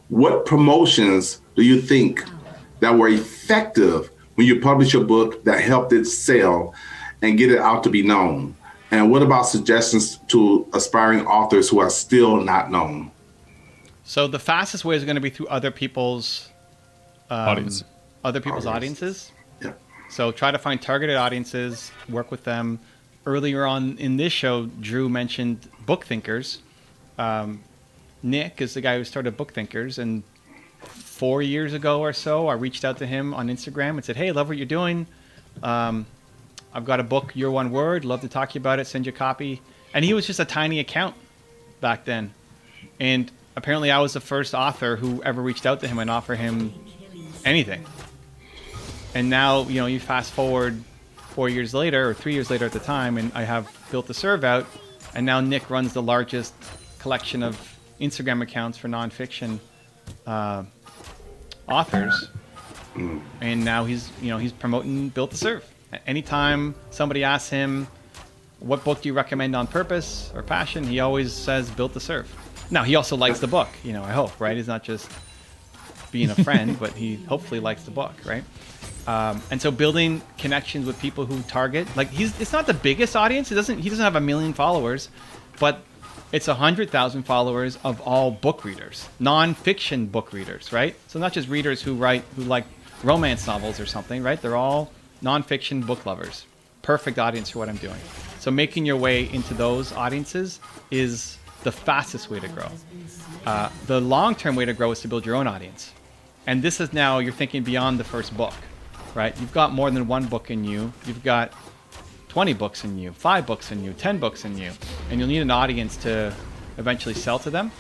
What promotions do you think that were effective when you published your book that helped it sell and get it out to be known? And what about suggestions to aspiring authors who are still not known? So the fastest way is going to be through Audience. other people's Audience. audiences. Yeah. So try to find targeted audiences, work with them. Earlier on in this show, Drew mentioned book thinkers. Nick is the guy who started Book Thinkers, and 4 years ago or so, I reached out to him on Instagram and said, "Hey, love what you're doing. I've got a book, Your One Word. Love to talk to you about it. Send you a copy." And he was just a tiny account back then, and apparently, I was the first author who ever reached out to him and offered him anything. And now, you fast forward 4 years later, or 3 years later at the time, and I have Built to Serve out, and now Nick runs the largest collection of Instagram accounts for nonfiction authors, and now he's promoting Built to Serve. Anytime somebody asks him, "What book do you recommend on purpose or passion?" he always says Built to Serve. Now, he also likes the book, I hope, right? He's not just being a friend, but he hopefully likes the book, right? And so building connections with people who target, it's not the biggest audience. He doesn't have 1 million followers, but it's 100,000 followers of all book readers, non-fiction book readers, right? So not just readers who like romance novels or something, right? They're all non-fiction book lovers. Perfect audience for what I'm doing. So making your way into those audiences is the fastest way to grow. The long-term way to grow is to build your own audience. And this is now, you're thinking beyond the first book, right? You've got more than one book in you. You've got 20 books in you, 5 books in you, 10 books in you. And you'll need an audience to eventually sell to them.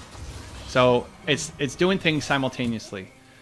So it's doing things simultaneously.